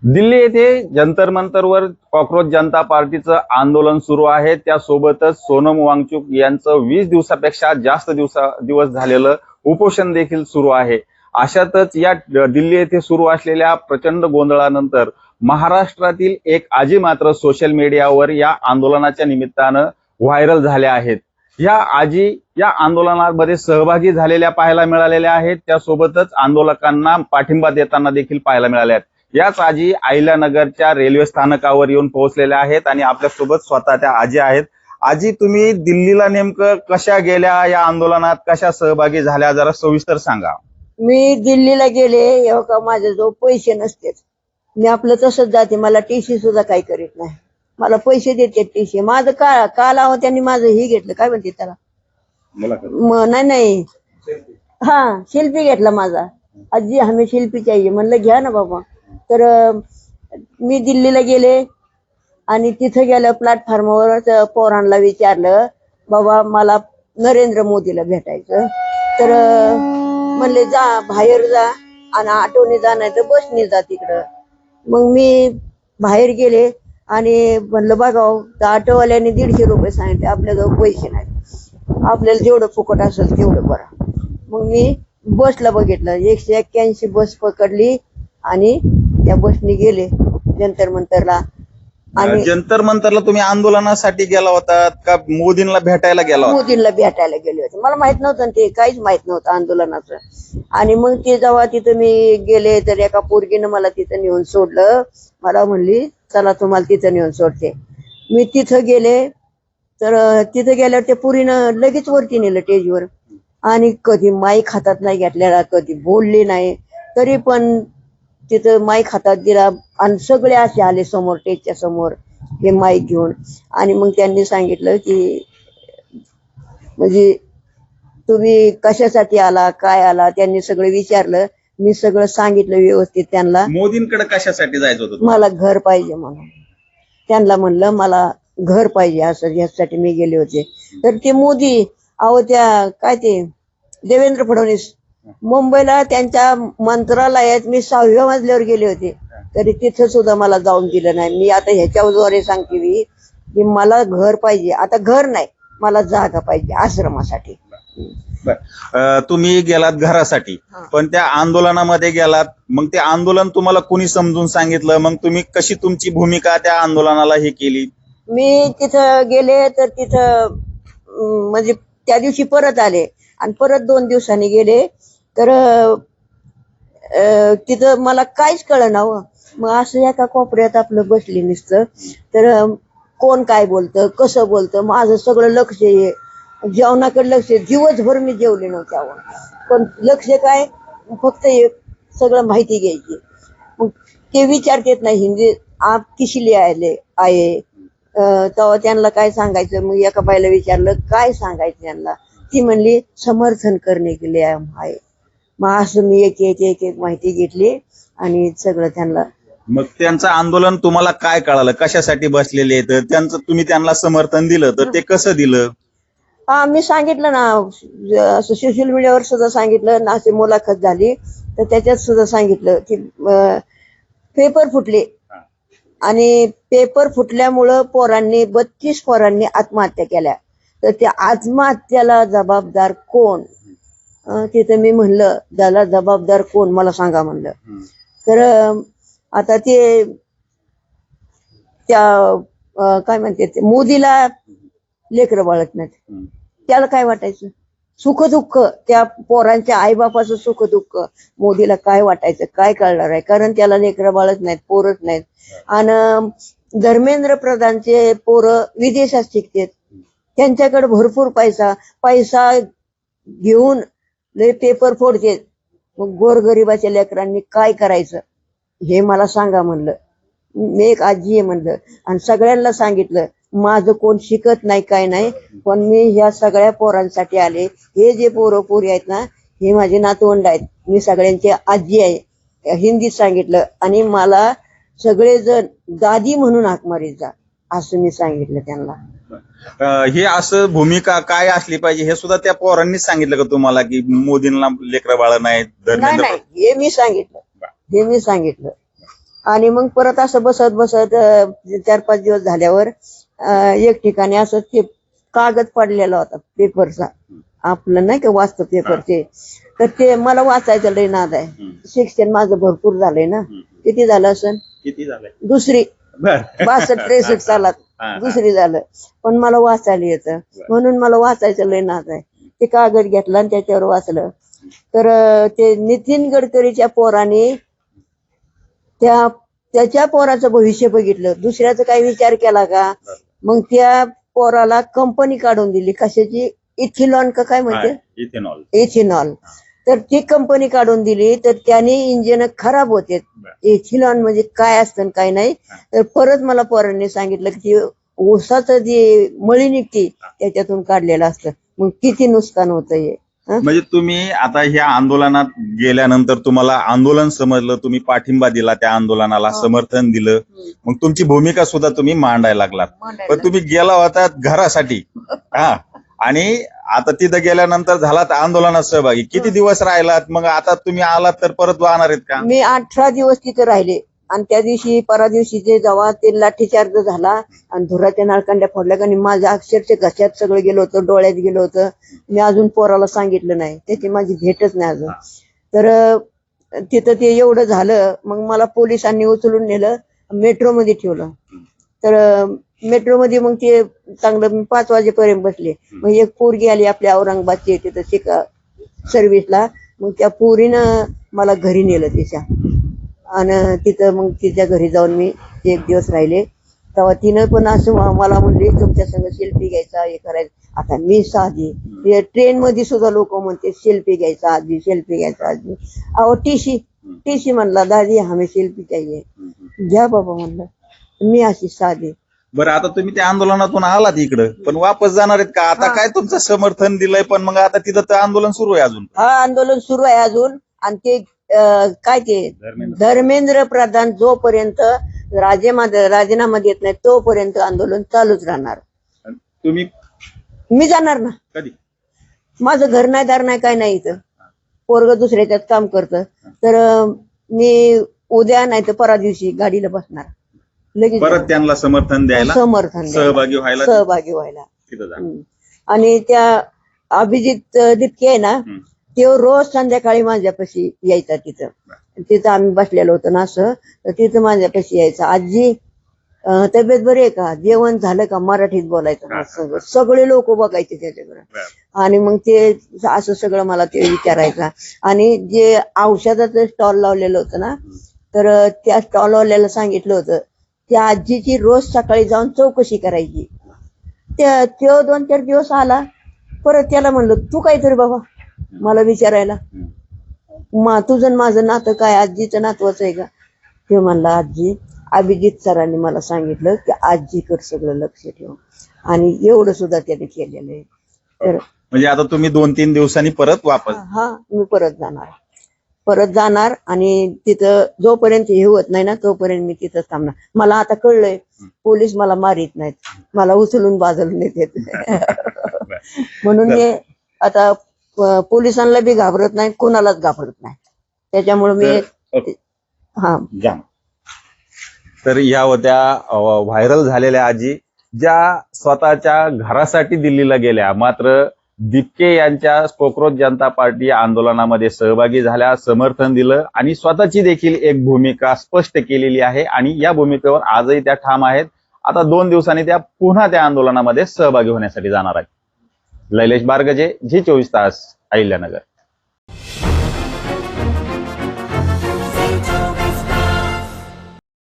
दिल्ली येथे जंतर मंतरवर कॉक्रोच जनता पार्टीचं आंदोलन सुरू आहे. त्यासोबतच सोनम वांगचुक यांचं 20 दिवसापेक्षा जास्त दिवस झालेलं उपोषण देखील सुरू आहे. अशातच या दिल्ली येथे सुरू असलेल्या प्रचंड गोंधळानंतर महाराष्ट्रातील एक आजी मात्र सोशल मीडियावर या आंदोलनाच्या निमित्तानं व्हायरल झाल्या आहेत. या आजी या आंदोलनामध्ये सहभागी झालेल्या पाहायला मिळालेल्या आहेत. त्यासोबतच आंदोलकांना पाठिंबा देताना देखील पाहायला मिळाल्या आहेत. याच आजी अहिल्यानगरच्या रेल्वे स्थानकावर येऊन पोहोचलेल्या आहेत आणि आपल्यासोबत स्वतः त्या आजी आहेत. आजी, तुम्ही दिल्लीला नेमकं कशा गेल्या, या आंदोलनात कशा सहभागी झाल्या, जरा सविस्तर सांगा. मी दिल्लीला गेले एव्हा का माझ्याजवळ पैसे नसते. मी आपलं तसंच जाते, मला टीसी सुद्धा काही करीत नाही. मला पैसे देते टीसी. माझं काल आहो त्यांनी माझं हे घेतलं, काय म्हणते त्याला, नाही शिल्पी घेतला माझा. आजी हमें शिल्पी चाहिए. म्हणलं घ्या ना बाबा. तर मी दिल्लीला गेले आणि तिथं गेलं प्लॅटफॉर्मवर पोरांना विचारलं, बाबा मला नरेंद्र मोदीला भेटायचं. तर म्हणले जा बाहेर जा आणि ऑटोने जा नाही तर बसने जा तिकडं. मग मी बाहेर गेले आणि म्हणलं बघाव, तर ऑटोवाल्याने 150 रुपये सांगितले. आपल्याजवळ पैसे नाहीत, आपल्याला जेवढं फुकट असेल तेवढं बरं. मग मी बसला बघितलं, 181 बस पकडली आणि त्या बसने गेले जंतर मंतरला. आणि जंतर मंतरला तुम्ही आंदोलनासाठी गेला होता का मोदींना भेटायला गेला होता? मोदींना भेटायला गेले होते. मला माहित नव्हतं ते, काहीच माहित नव्हतं आंदोलनाचं. आणि मग ते जेव्हा तिथं मी गेले तर एका पोरगीनं मला तिथं नेऊन सोडलं. मला म्हणली चला तुम्हाला तिथं नेऊन सोडते. मी तिथं गेले तर तिथं गेल्यावर त्या पुरीनं लगेच वरती नेलं स्टेजवर. आणि कधी माईक हातात नाही घेतलेला, कधी बोलले नाही, तरी पण तिथं माईक हातात दिला आणि सगळे असे आले समोर, स्टेजच्या समोर हे माईक घेऊन. आणि मग त्यांनी सांगितलं की म्हणजे तुम्ही कशासाठी आला, काय आला, त्यांनी सगळं विचारलं. मी सगळं सांगितलं व्यवस्थित त्यांना. मोदींकडे कशासाठी जायचं होतं? मला घर पाहिजे म्हणून. त्यांना म्हणलं मला घर पाहिजे, असं यासाठी मी गेले होते. तर ते मोदी अहो त्या काय ते देवेंद्र फडणवीस मुंबईला त्यांच्या मंत्रालयात मी 6व्या मजल्यावर गेले होते, तरी तिथं सुद्धा मला जाऊन दिलं नाही. मी आता ह्याच्याद्वारे सांगते की मला घर पाहिजे. आता घर नाही, मला जागा पाहिजे आश्रमासाठी. तुम्ही गेलात घरासाठी, पण त्या आंदोलनामध्ये गेलात. मग ते आंदोलन तुम्हाला कोणी समजून सांगितलं? मग तुम्ही कशी तुमची भूमिका त्या आंदोलनाला हे केली? मी तिथं गेले तर तिथं म्हणजे त्या दिवशी परत आले आणि परत 2 दिवसांनी गेले तर तिथं मला काहीच कळना हो. मग असं एका कोपऱ्यात आपलं बसले नुसतं. तर कोण काय बोलतं, कसं बोलतं, माझं सगळं लक्ष आहे. जेवणाकडे लक्ष, दिवसभर मी जेवले नव्हते, पण लक्ष काय, फक्त सगळं माहिती घ्यायची. मग ते विचारतेत नाही हिंदी आप किसलिए आये. तेव्हा त्यांना काय सांगायचं. मग एका बाईला विचारलं काय सांगायचं त्यांना. ती म्हणली समर्थन करणे के लिए आहे. मग असं मी एक एक माहिती घेतली आणि सगळं त्यांना. मग त्यांचं आंदोलन तुम्हाला काय कळालं, कशासाठी बसलेले? तर तुम्ही त्यांना समर्थन दिलं, तर ते कसं दिलं? मी सांगितलं ना, असं सोशल मीडियावर सुद्धा सांगितलं ना, अशी मुलाखत झाली तर त्याच्यात सुद्धा सांगितलं की पेपर फुटले आणि पेपर फुटल्यामुळं 32 पोरांनी आत्महत्या केल्या. तर त्या आत्महत्याला जबाबदार कोण? तिथं मी म्हणलं त्याला जबाबदार कोण मला सांगा म्हणलं. तर आता ते त्या काय म्हणते ते मोदीला लेकरं बाळत नाहीत, त्याला काय वाटायचं? सुख दुःख त्या पोरांच्या आईबापाचं सुख दुःख मोदीला काय वाटायचं, काय कळणार आहे? कारण त्याला लेकरं बाळत नाहीत, पोरच नाहीत. आणि धर्मेंद्र प्रधानचे पोरं विदेशात शिकतात, त्यांच्याकडे भरपूर पैसा घेऊन लय पेपर फोडतात. मग गोरगरिबाच्या लेकरांनी काय करायचं हे मला सांगा म्हणलं. मी एक आजी आहे म्हणलं आणि सगळ्यांना सांगितलं माझं कोण शिकत नाही काय नाही, पण मी ह्या सगळ्या पोरांसाठी आले. हे जे पोरं पोरी आहेत ना, हे माझे नातवंड आहेत. मी सगळ्यांची आजी आहे, हिंदीत सांगितलं. आणि मला सगळेजण दादी म्हणून हाक मारीत जा असं मी सांगितलं त्यांना. हे असं भूमिका काय असली पाहिजे हे सुद्धा त्या पोरांनीच सांगितलं का तुम्हाला, की मोदींना लेकरं बाळ नाहीत? नाही, हे मी सांगितलं. आणि मग परत असं बसत बसत 4-5 दिवस झाल्यावर एक ठिकाणी असं ते कागद पडलेला होता पेपरचा, आपलं नाही का वाचतं पेपरचे, तर ते मला वाचायचं लय नाद आहे. शिक्षण माझं भरपूर झालंय ना. किती झालं असं? किती झालंय? दुसरी 62-63 सालात दुसरी झालं, पण मला वाचायला येतं म्हणून मला वाचायचं लय नाद आहे. ते कागद घेतला आणि त्याच्यावर वाचलं. तर ते नितीन गडकरीच्या पोराने त्याच्या पोराचं भविष्य बघितलं, दुसऱ्याचा काही विचार केला का? मग त्या पोराला कंपनी काढून दिली, कशाची? इथिलॉन का काय म्हणते, इथिनॉल. तर ती कंपनी काढून दिली, तर त्याने इंजिन खराब होते. इथिलॉन म्हणजे काय असतं काय नाही. तर परत मला पोरांनी सांगितलं की ऊसाचं जे मळी निघते त्याच्यातून काढलेलं असतं. मग किती नुकसान होतं हे. म्हणजे तुम्ही आता ह्या आंदोलनात गेल्यानंतर तुम्हाला आंदोलन समजलं, तुम्ही पाठिंबा दिला त्या आंदोलनाला, समर्थन दिलं, मग तुमची भूमिका सुद्धा तुम्ही मांडायला लागलात. पण तुम्ही गेला होता घरासाठी, हा, आणि आता तिथं गेल्यानंतर झालात आंदोलनात सहभागी. किती दिवस राहिलात? मग आता तुम्ही आलात तर परत वाहणार आहेत का? मी 18 दिवस तिथे राहिले आणि त्या दिवशी परा दिवशी जे जेव्हा ते लाठीचार्ज झाला आणि धुराच्या नळकांड्या फोडल्या आणि माझ्या अक्षरशः घशात सगळं गेलं होतं, डोळ्यात गेलं होतं. मी अजून पोराला सांगितलं नाही, त्याची माझी भेटच नाही अजून. तर तिथं ते एवढं झालं, मग मला पोलिसांनी उचलून नेलं, मेट्रोमध्ये ठेवलं. तर मेट्रोमध्ये मग ते चांगलं 5 वाजेपर्यंत बसले. मग एक पोरगी आली आपल्या औरंगाबादची, तिथं शिका सर्व्हिसला. मग त्या पोरीनं मला घरी नेलं तिच्या, आणि तिथं मग तिच्या घरी जाऊन मी 1 दिवस राहिले. तेव्हा तिनं पण असं मला म्हणली तुमच्या संग सेल्फी घ्यायचा, हे करायचं. आता मी साधी ट्रेन मध्ये सुद्धा लोक म्हणते सेल्फी घ्यायचा आजी, सेल्फी घ्यायचा आजी. अहो टीसी म्हणला दादी हमें सेल्फी चाहिए. घ्या बाबा म्हणलं, मी अशी साधी. बरं, आता तुम्ही त्या आंदोलनातून आलात इकडं, पण वापस जाणार आहेत का? आता काय तुमचं समर्थन दिलंय, पण मग आता तिथं तर आंदोलन सुरू आहे अजून. हा, आंदोलन सुरू आहे अजून. आणि ते काय ते धर्मेंद्र प्रधान जोपर्यंत राजीनामा देत नाही तोपर्यंत आंदोलन चालूच राहणार. मी जाणार ना. कधी? माझं घर नाही, दार नाही, काय नाही. इथं पोरग दुसऱ्याच्यात काम करतं. तर मी उद्या नाही तर परा दिवशी गाडीला बसणार, लगेच परत त्यांना समर्थन द्यायला, सहभागी व्हायला तिथं जाणार. आणि त्या अभिजित दिपके आहे ना, ते रोज संध्याकाळी माझ्यापाशी यायचा. तिथं आम्ही बसलेलो होतो ना असं, तर तिथं माझ्यापाशी यायचा. आजी तब्येत बरी आहे का, जेवण झालं का, मराठीत बोलायचं. सगळे लोक बघायचे त्याच्याकडे. आणि मग ते असं सगळं मला ते विचारायचा. आणि जे औषधाचं स्टॉल लावलेलं होतं ना, तर त्या स्टॉल वाल्याला सांगितलं होतं त्या आजीची रोज सकाळी जाऊन चौकशी करायची. तो 2-4 दिवस आला, परत त्याला म्हणलं तू काहीतरी बाबा मला विचारायला, तुझं माझं नातं काय, आजीचं नातवाचं आहे का? ते म्हणला आजी अभिजित सरांनी मला सांगितलं की आजीकडे सगळं लक्ष ठेव, आणि एवढं सुद्धा त्याने केलेलं आहे. तर म्हणजे आता तुम्ही 2-3 दिवसांनी परत वापस? हा, मी परत जाणार आणि तिथं जोपर्यंत हे होत नाही ना तोपर्यंत मी तिथं थांबणार. मला आता कळलंय पोलीस मला मारित नाहीत, मला उचलून बाजूला नेतात. म्हणून मी आता पोलिसांना बी घाबरत नाही, कोणालाच घाबरत नाही. त्याच्यामुळे मी तर या होत्या व्हायरल झालेल्या आजी, ज्या स्वतःच्या घरासाठी दिल्लीला गेल्या, मात्र दिपके यांच्या कोकरोच जनता पार्टी आंदोलनामध्ये सहभागी झाल्या, समर्थन दिलं आणि स्वतःची देखील एक भूमिका स्पष्ट केलेली आहे. आणि या भूमिकेवर आजही त्या ठाम आहेत. आता 2 दिवसांनी त्या पुन्हा त्या आंदोलनामध्ये सहभागी होण्यासाठी जाणार आहेत. लैलेश बारगजे, झी 24 तास, अहिल्यानगर.